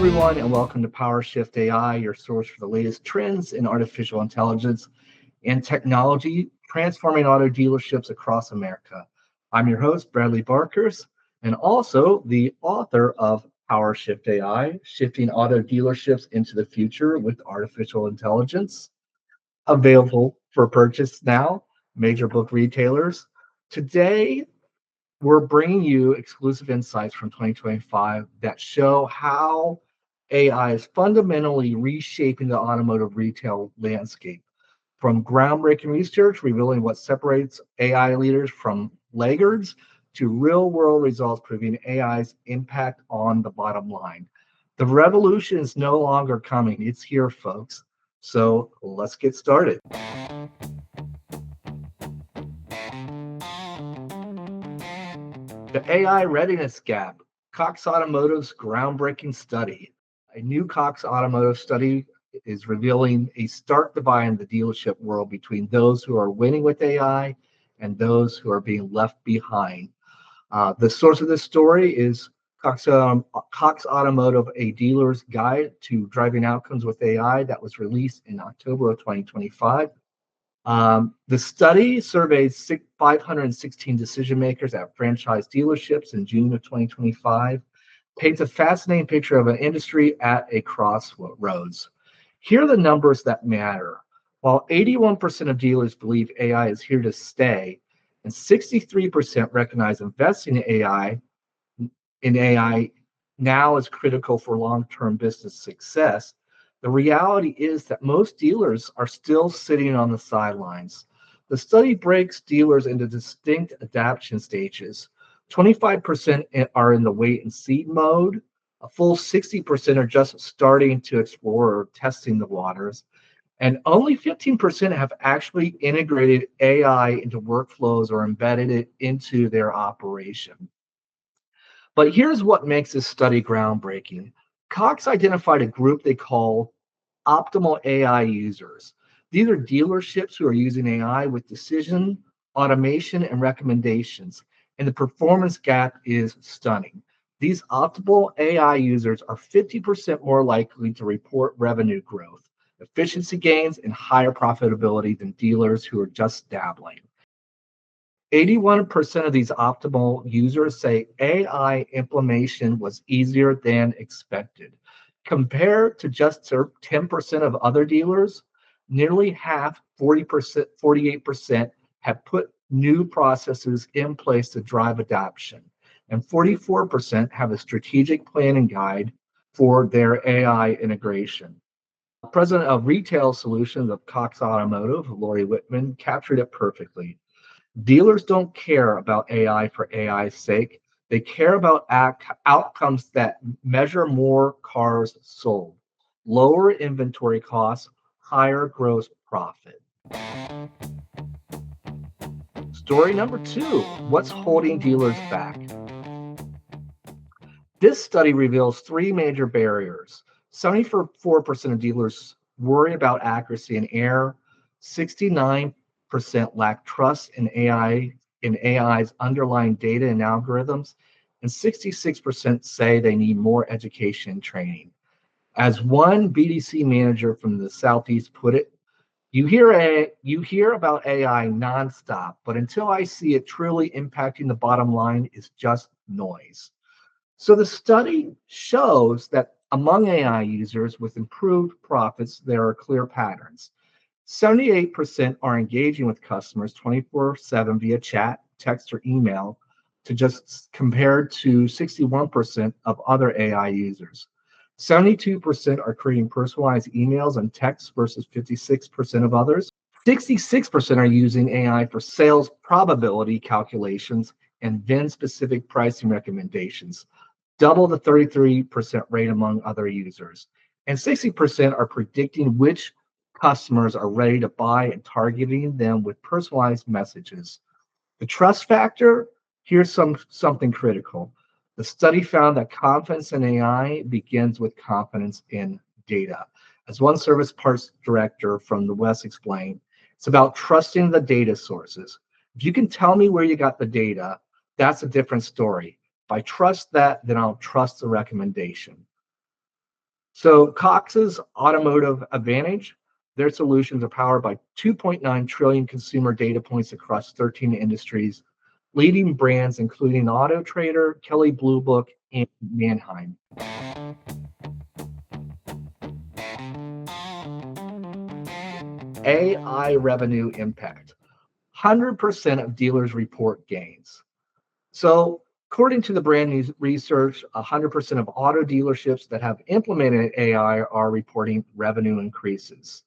everyone, and welcome to Powershift AI, your source for the latest trends in artificial intelligence and technology transforming auto dealerships across America. I'm your host, Bradley Barkhurst, and also the author of Powershift AI, Shifting Auto Dealerships into the Future with Artificial Intelligence, available for purchase now, major book retailers. Today, we're bringing you exclusive insights from 2025 that show how AI is fundamentally reshaping the automotive retail landscape. From groundbreaking research revealing what separates AI leaders from laggards to real world results proving AI's impact on the bottom line. The revolution is no longer coming, it's here, folks. So let's get started. The AI readiness gap, Cox Automotive's groundbreaking study. A new Cox Automotive study is revealing a stark divide in the dealership world between those who are winning with AI and those who are being left behind. The source of this story is Cox Automotive, a dealer's guide to driving outcomes with AI that was released in October of 2025. The study surveyed 516 decision makers at franchise dealerships in June of 2025, paints a fascinating picture of an industry at a crossroads. Here are the numbers that matter. While 81% of dealers believe AI is here to stay, and 63% recognize investing in AI now is critical for long-term business success, the reality is that most dealers are still sitting on the sidelines. The study breaks dealers into distinct adaptation stages. 25% are in the wait and see mode. A full 60% are just starting to explore or testing the waters. And only 15% have actually integrated AI into workflows or embedded it into their operation. But here's what makes this study groundbreaking. Cox identified a group they call optimal AI users. These are dealerships who are using AI with decision, automation, and recommendations, and the performance gap is stunning. These optimal AI users are 50% more likely to report revenue growth, efficiency gains, and higher profitability than dealers who are just dabbling. 81% of these optimal users say AI implementation was easier than expected. Compared to just 10% of other dealers, nearly half, 40%, 48%, have put new processes in place to drive adoption, and 44% have a strategic planning guide for their AI integration. President of Retail Solutions of Cox Automotive, Lori Whitman, captured it perfectly. Dealers don't care about AI for AI's sake. They care about outcomes that measure more cars sold, lower inventory costs, higher gross profit. Story number 2, what's holding dealers back? This study reveals 3 major barriers. 74% of dealers worry about accuracy and error. 69% lack trust in AI's underlying data and algorithms, and 66% say they need more education and training. As one BDC manager from the Southeast put it, you hear about AI nonstop, but until I see it truly impacting the bottom line, it's just noise. So the study shows that among AI users with improved profits, there are clear patterns. 78% are engaging with customers 24/7 via chat, text, or email, to just compared to 61% of other AI users. 72% are creating personalized emails and texts versus 56% of others. 66% are using AI for sales probability calculations and VIN-specific pricing recommendations, double the 33% rate among other users. And 60% are predicting which customers are ready to buy and targeting them with personalized messages. The trust factor, here's something critical. The study found that confidence in AI begins with confidence in data. As one service parts director from the West explained, it's about trusting the data sources. If you can tell me where you got the data, that's a different story. If I trust that, then I'll trust the recommendation. So Cox's Automotive Advantage, their solutions are powered by 2.9 trillion consumer data points across 13 industries, leading brands including Auto Trader, Kelley Blue Book, and Manheim. AI revenue impact. 100% of dealers report gains. So, according to the brand new research, 100% of auto dealerships that have implemented AI are reporting revenue increases.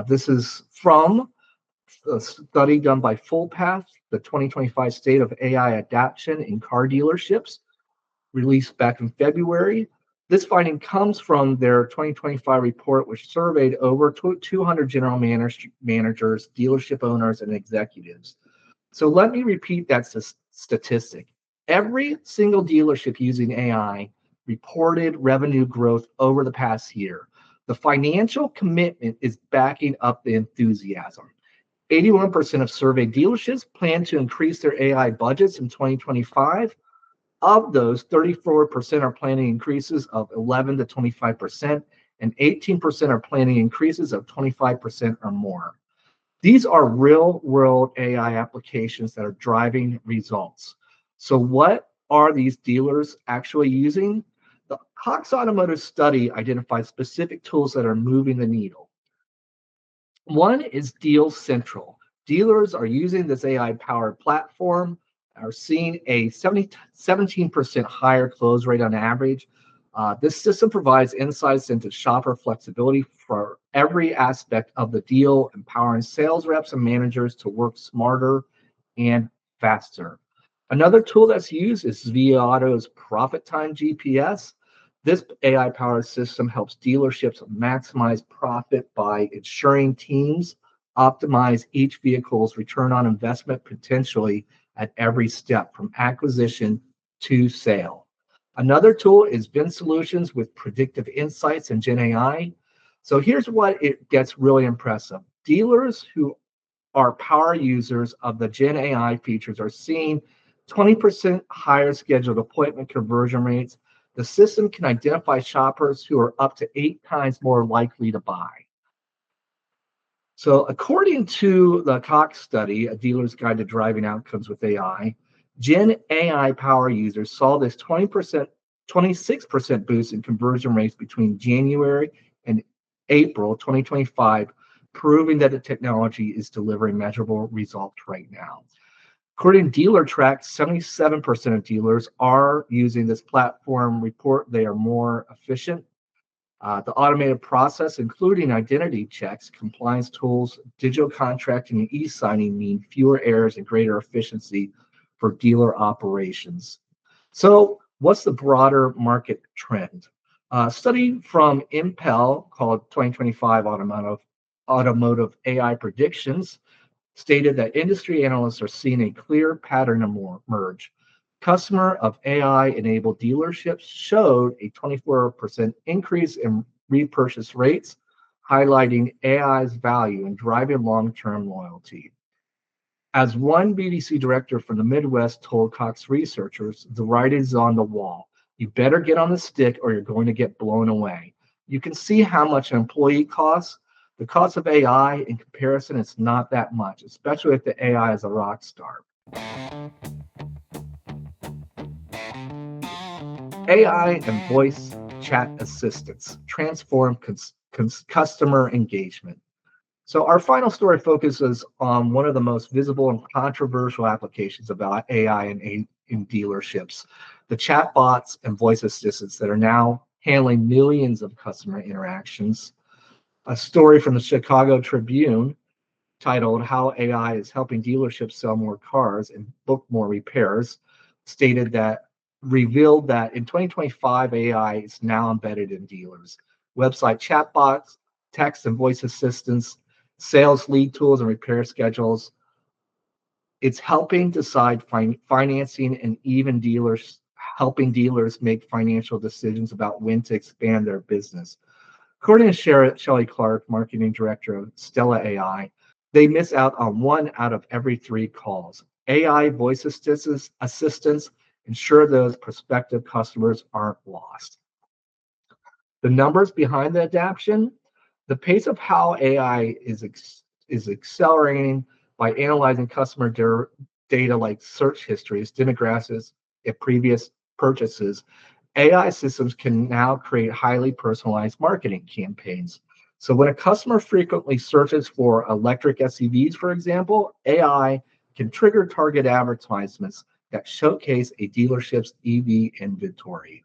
This is from a study done by Fullpath, the 2025 State of AI Adoption in Car Dealerships, released back in February. This finding comes from their 2025 report, which surveyed over 200 general managers, dealership owners, and executives. So let me repeat that statistic. Every single dealership using AI reported revenue growth over the past year. The financial commitment is backing up the enthusiasm. 81% of surveyed dealerships plan to increase their AI budgets in 2025. Of those, 34% are planning increases of 11 to 25%, and 18% are planning increases of 25% or more. These are real world AI applications that are driving results. So, what are these dealers actually using? The Cox Automotive study identified specific tools that are moving the needle. One is Deal Central. Dealers are using this AI powered platform, are seeing a 17% higher close rate on average. This system provides insights into shopper flexibility for every aspect of the deal, empowering sales reps and managers to work smarter and faster. Another tool that's used is Via Auto's Profit Time GPS. This AI powered system helps dealerships maximize profit by ensuring teams optimize each vehicle's return on investment potentially at every step from acquisition to sale. Another tool is VIN Solutions with Predictive Insights and GenAI. So here's what it gets really impressive. Dealers who are power users of the GenAI features are seeing 20% higher scheduled appointment conversion rates. The system can identify shoppers who are up to 8 times more likely to buy. So, according to the Cox study, A Dealer's Guide to Driving Outcomes with AI, Gen AI power users saw this 20%, 26% boost in conversion rates between January and April 2025, proving that the technology is delivering measurable results right now. According to Dealertrack, 77% of dealers are using this platform. Report they are more efficient. The automated process, including identity checks, compliance tools, digital contracting, and e-signing mean fewer errors and greater efficiency for dealer operations. So what's the broader market trend? A study from Impel called 2025 Automotive AI Predictions stated that industry analysts are seeing a clear pattern emerge. Customer of AI-enabled dealerships showed a 24% increase in repurchase rates, highlighting AI's value in driving long-term loyalty. As one BDC director from the Midwest told Cox researchers, the writing is on the wall. You better get on the stick or you're going to get blown away. You can see how much an employee costs. The cost of AI in comparison is not that much, especially if the AI is a rock star. AI and voice chat assistants transform customer engagement. So our final story focuses on one of the most visible and controversial applications about AI in dealerships, the chatbots and voice assistants that are now handling millions of customer interactions. A story from the Chicago Tribune titled How AI is Helping Dealerships Sell More Cars and Book More Repairs stated that revealed that in 2025, AI is now embedded in dealers. Website chatbots, text and voice assistants, sales lead tools, and repair schedules. It's helping decide financing and even helping dealers make financial decisions about when to expand their business. According to Shelley Clark, marketing director of Stella AI, they miss out on 1 out of every 3 calls. AI voice assistants ensure those prospective customers aren't lost. The numbers behind the adaptation, the pace of how AI is accelerating by analyzing customer data like search histories, demographics, and previous purchases. AI systems can now create highly personalized marketing campaigns. So when a customer frequently searches for electric SUVs, for example, AI can trigger target advertisements that showcase a dealership's EV inventory.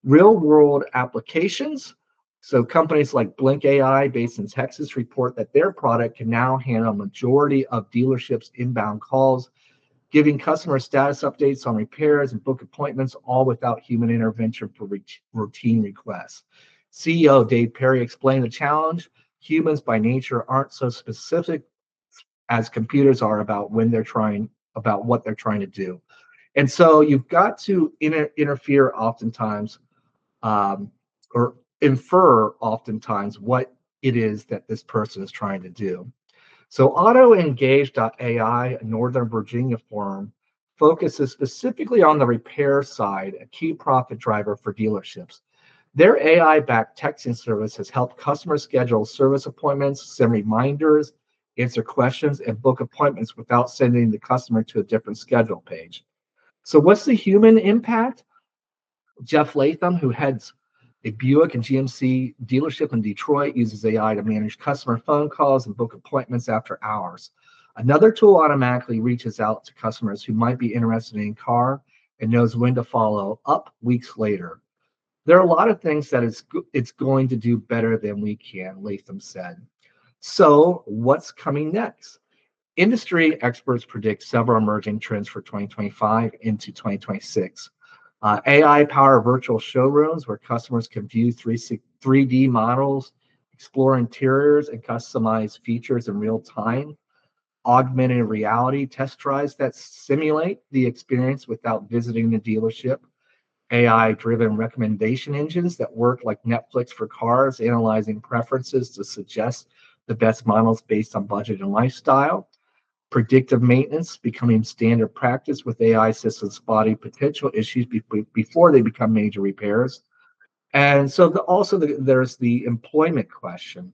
Real world applications. So companies like Blink AI based in Texas report that their product can now handle a majority of dealerships' inbound calls, giving customers status updates on repairs and book appointments, all without human intervention for routine requests. CEO Dave Perry explained the challenge. Humans by nature aren't so specific as computers are about what they're trying to do. And so you've got to interfere oftentimes, or infer oftentimes what it is that this person is trying to do. So AutoEngage.ai, a Northern Virginia firm, focuses specifically on the repair side, a key profit driver for dealerships. Their AI-backed texting service has helped customers schedule service appointments, send reminders, answer questions, and book appointments without sending the customer to a different schedule page. So what's the human impact? Jeff Latham, who heads a Buick and GMC dealership in Detroit, uses AI to manage customer phone calls and book appointments after hours. Another tool automatically reaches out to customers who might be interested in a car and knows when to follow up weeks later. There are a lot of things that it's going to do better than we can, Latham said. So what's coming next? Industry experts predict several emerging trends for 2025 into 2026. AI-powered virtual showrooms where customers can view 3D models, explore interiors, and customize features in real time. Augmented reality test drives that simulate the experience without visiting the dealership. AI-driven recommendation engines that work like Netflix for cars, analyzing preferences to suggest the best models based on budget and lifestyle. Predictive maintenance becoming standard practice with AI systems spotting potential issues before they become major repairs. And so there's the employment question.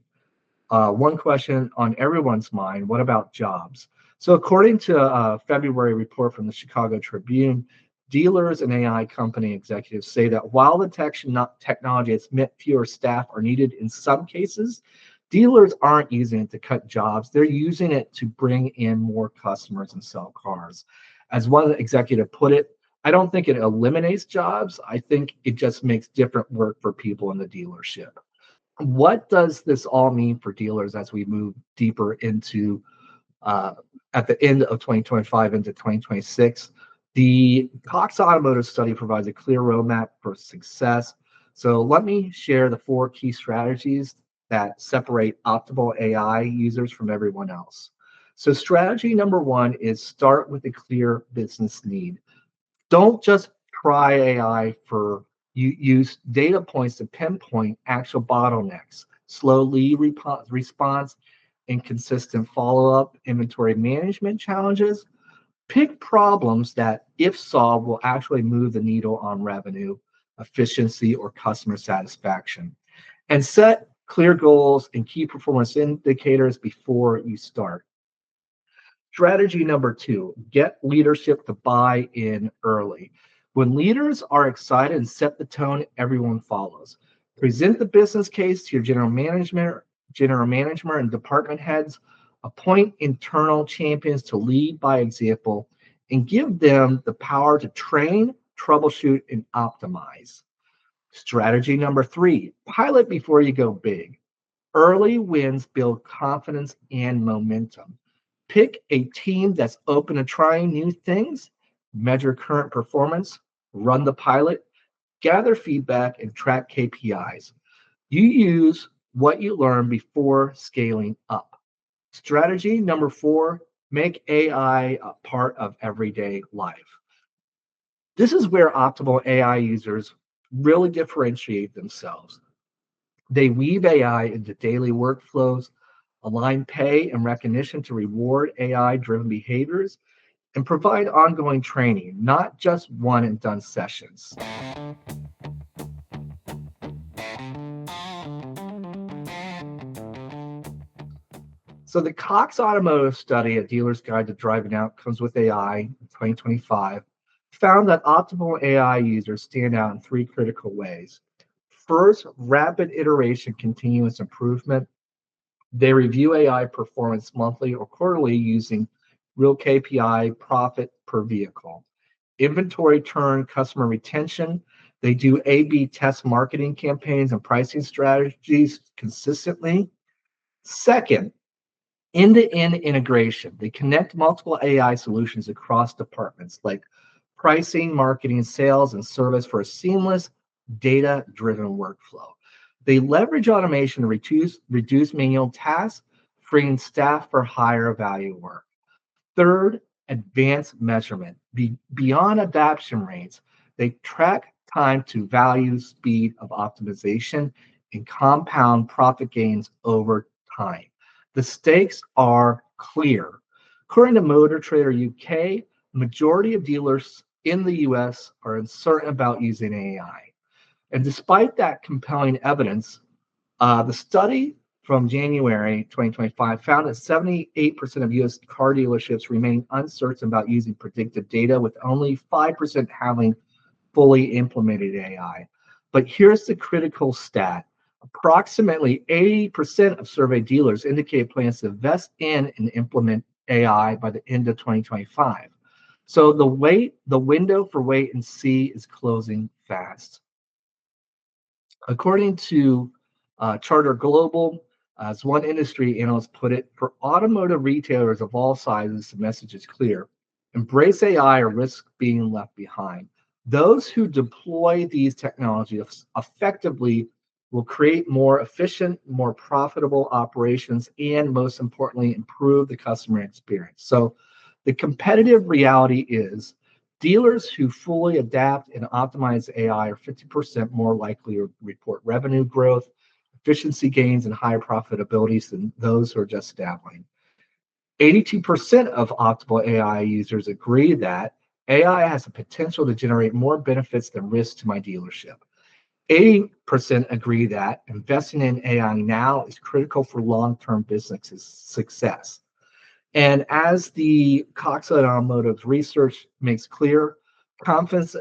One question on everyone's mind, what about jobs? So according to a February report from the Chicago Tribune, dealers and AI company executives say that while the technology has meant fewer staff are needed in some cases, dealers aren't using it to cut jobs. They're using it to bring in more customers and sell cars. As one executive put it, I don't think it eliminates jobs. I think it just makes different work for people in the dealership. What does this all mean for dealers as we move deeper into at the end of 2025 into 2026? The Cox Automotive study provides a clear roadmap for success. So let me share the 4 key strategies that separate optimal AI users from everyone else. So strategy number 1 is start with a clear business need. Don't just try AI for use data points to pinpoint actual bottlenecks, slow lead response, inconsistent follow-up, inventory management challenges. Pick problems that, if solved, will actually move the needle on revenue, efficiency, or customer satisfaction. And set clear goals and key performance indicators before you start. Strategy number 2, get leadership to buy in early. When leaders are excited and set the tone, everyone follows. Present the business case to your general management and department heads. Appoint internal champions to lead by example and give them the power to train, troubleshoot, and optimize. Strategy number 3, pilot before you go big. Early wins build confidence and momentum. Pick a team that's open to trying new things, measure current performance, run the pilot, gather feedback, and track KPIs. You use what you learn before scaling up. Strategy number 4, make AI a part of everyday life. This is where optimal AI users really differentiate themselves. They weave AI into daily workflows, align pay and recognition to reward AI-driven behaviors, and provide ongoing training, not just one and done sessions. So the Cox Automotive study, A Dealer's Guide to Driving Outcomes with AI in 2025, found that optimal AI users stand out in three critical ways. First, rapid iteration, continuous improvement. They review AI performance monthly or quarterly using real KPI profit per vehicle. Inventory turn, customer retention. They do A/B test marketing campaigns and pricing strategies consistently. Second, end-to-end integration. They connect multiple AI solutions across departments like pricing, marketing, sales, and service for a seamless data-driven workflow. They leverage automation to reduce manual tasks, freeing staff for higher value work. Third, advanced measurement. Beyond adoption rates, they track time to value, speed of optimization, and compound profit gains over time. The stakes are clear. According to Motor Trader UK, majority of dealers in the US are uncertain about using AI. And despite that compelling evidence, the study from January 2025 found that 78% of US car dealerships remain uncertain about using predictive data, with only 5% having fully implemented AI. But here's the critical stat. Approximately 80% of surveyed dealers indicate plans to invest in and implement AI by the end of 2025. So the window for wait and see is closing fast. According to Charter Global, as one industry analyst put it, for automotive retailers of all sizes, the message is clear. Embrace AI or risk being left behind. Those who deploy these technologies effectively will create more efficient, more profitable operations, and most importantly, improve the customer experience. So the competitive reality is dealers who fully adapt and optimize AI are 50% more likely to report revenue growth, efficiency gains, and higher profitabilities than those who are just dabbling. 82% of optimal AI users agree that AI has the potential to generate more benefits than risks to my dealership. 80% agree that investing in AI now is critical for long-term business success. And as the Cox Automotive research makes clear, confidence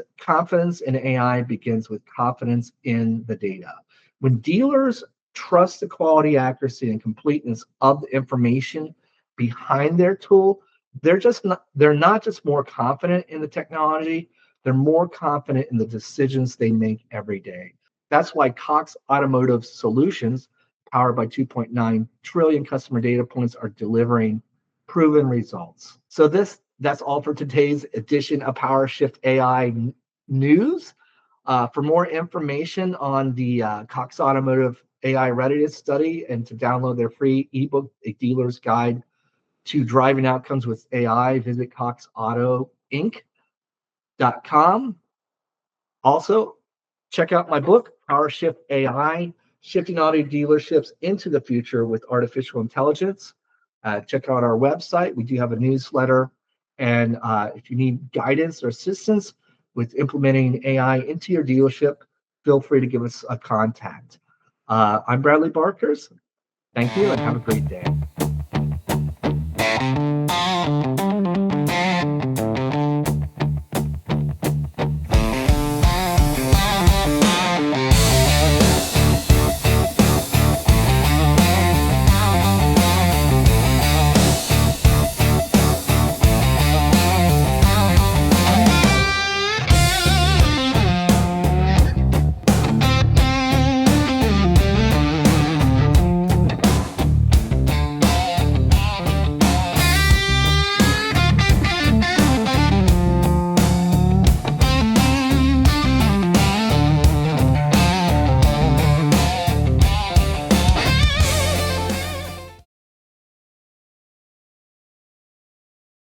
in AI begins with confidence in the data. When dealers trust the quality, accuracy, and completeness of the information behind their tool, they're not just more confident in the technology, they're more confident in the decisions they make every day. That's why Cox Automotive solutions, powered by 2.9 trillion customer data points, are delivering proven results. So that's all for today's edition of Powershift AI news. For more information on the Cox Automotive AI readiness study and to download their free ebook, A Dealer's Guide to Driving Outcomes with AI, visit coxautoinc.com. Also, check out my book, Powershift AI, Shifting Auto Dealerships into the Future with Artificial Intelligence. Check out our website. We do have a newsletter. And if you need guidance or assistance with implementing AI into your dealership, feel free to give us a contact. I'm Bradley Barkhurst. Thank you and have a great day.